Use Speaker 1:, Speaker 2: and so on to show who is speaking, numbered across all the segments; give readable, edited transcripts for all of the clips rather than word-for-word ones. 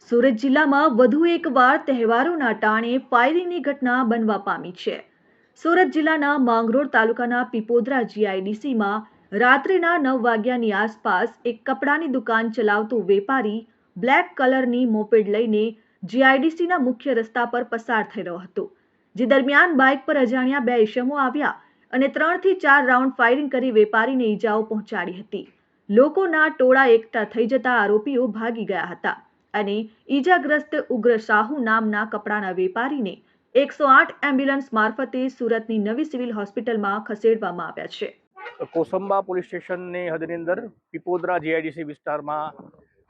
Speaker 1: સુરત જિલ્લામાં વધુ એકવાર તહેવારોના ટાણે ફાયરિંગની ઘટના બનવા પામી છે। સુરત જિલ્લાના માંગરોળ તાલુકાના પીપોદરા જીઆઈડીસીમાં રાત્રિના 9 વાગ્યાની આસપાસ એક કપડાની દુકાન ચલાવતો વેપારી બ્લેક કલરની મોપેડ લઈને જીઆઈડીસીના મુખ્ય રસ્તા પર પસાર થઈ રહ્યો હતો, જે દરમિયાન બાઇક પર અજાણ્યા બે ઈસમો આવ્યા અને 3 થી 4 રાઉન્ડ ફાયરિંગ કરી વેપારીને ઈજાઓ પહોંચાડી હતી। લોકોના ટોળા એકઠા થઈ જતા આરોપીઓ ભાગી ગયા હતા અને ઈજાગ્રસ્ત ઉગ્ર સાહુ નામના કપડાના વેપારીને 108 એમ્બ્યુલન્સ મારફતે સુરતની નવી સિવિલ હોસ્પિટલમાં ખસેડવામાં આવ્યા છે।
Speaker 2: કોસંબા પોલીસ સ્ટેશનની હદની અંદર પીપોદરા જીઆઈડીસી વિસ્તારમાં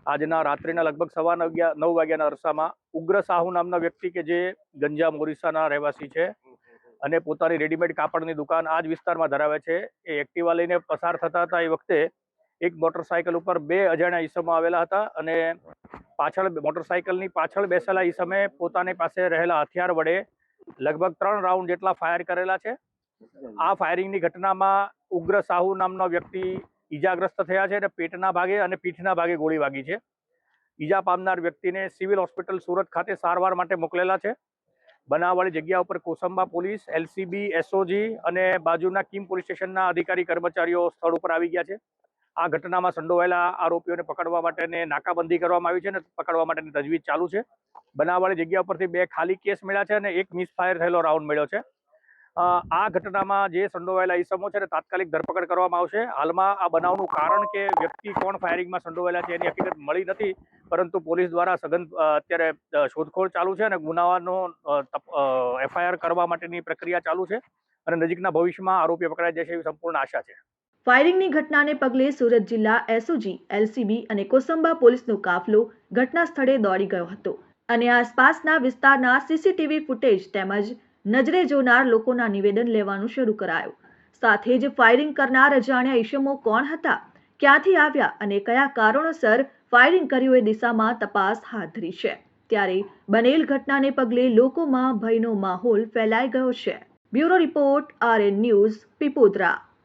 Speaker 2: આજના રાત્રિના લગભગ 9:15 વાગ્યાના અરસામાં ઉગ્ર સાહુ નામના વ્યક્તિ કે જે ગંજામ ઓરિસ્સાના રહેવાસી છે અને પોતાની રેડીમેડ કાપડની દુકાન આ જ વિસ્તારમાં ધરાવે છે, એ એક્ટિવા લઈને પસાર થતા હતા। એ વખતે એક મોટરસાયકલ ઉપર બે અજાણ્યા ઈસમો આવેલા હતા અને મોટરસાયકલની પાછળ બેસેલા ઈસમે પોતાની પાસે રહેલા હથિયાર વડે લગભગ 3 રાઉન્ડ જેટલા ફાયર કરેલા છે। આ ફાયરિંગની ઘટનામાં ઉગ્ર સાહુ નામનો વ્યક્તિ ઈજાગ્રસ્ત થયા છે અને પેટના ભાગે અને પીઠના ભાગે ગોળી વાગી છે। ઈજા પામનાર વ્યક્તિને સિવિલ હોસ્પિટલ સુરત ખાતે સારવાર માટે મોકલેલા છે। બનાવવાળી જગ્યા ઉપર કોસંબા પોલીસ, એલસીબી, એસઓજી અને બાજુના કિમ પોલીસ સ્ટેશનના અધિકારી કર્મચારીઓ સ્થળ ઉપર આવી ગયા છે। આ ઘટનામાં સંડોવાયેલા આરોપીઓને પકડવા માટેની નાકાબંધી કરવામાં આવી છે અને પકડવા માટેની તજવીજ ચાલુ છે। બનાવવાળી જગ્યા ઉપરથી 2 ખાલી કેસ મળ્યા છે અને એક મિસફાયર થયેલો રાઉન્ડ મળ્યો છે। આ ઘટનામાં જે સંડોવાયેલા ઈસમો છે તાત્કાલિક ધરપકડ કરવામાં આવશે। હાલમાં આ બનાવનું કારણ કે વ્યક્તિ કોણ ફાયરિંગમાં સંડોવાયેલા છે એની હકીકત મળી નથી, પરંતુ પોલીસ દ્વારા સઘન અત્યારે શોધખોળ ચાલુ છે અને ગુનાનો એફઆઈઆર કરવા માટેની પ્રક્રિયા ચાલુ છે અને નજીકના ભવિષ્યમાં આરોપીઓ પકડાઈ જશે એવી સંપૂર્ણ આશા છે।
Speaker 1: ફાયરિંગની ઘટનાને પગલે સુરત જિલ્લા એસઓજી, એલસીબી અને કોસંબા પોલીસનો કાફલો ઘટના સ્થળે દોડી ગયો હતો અને આસપાસના વિસ્તારના સીસીટીવી ફૂટેજ તેમજ નજરે જોનાર લોકોના નિવેદન લેવાનું શરૂ કરાયું। સાથે જ ફાયરિંગ કરનાર અજાણ્યા ઈસમો કોણ હતા, ક્યાંથી આવ્યા અને કયા કારણોસર ફાયરિંગ કર્યું એ દિશામાં તપાસ હાથ ધરી છે। ત્યારે બનેલ ઘટનાને પગલે લોકોમાં ભયનો માહોલ ફેલાઈ ગયો છે। Bureau report, RN news, Pipodara.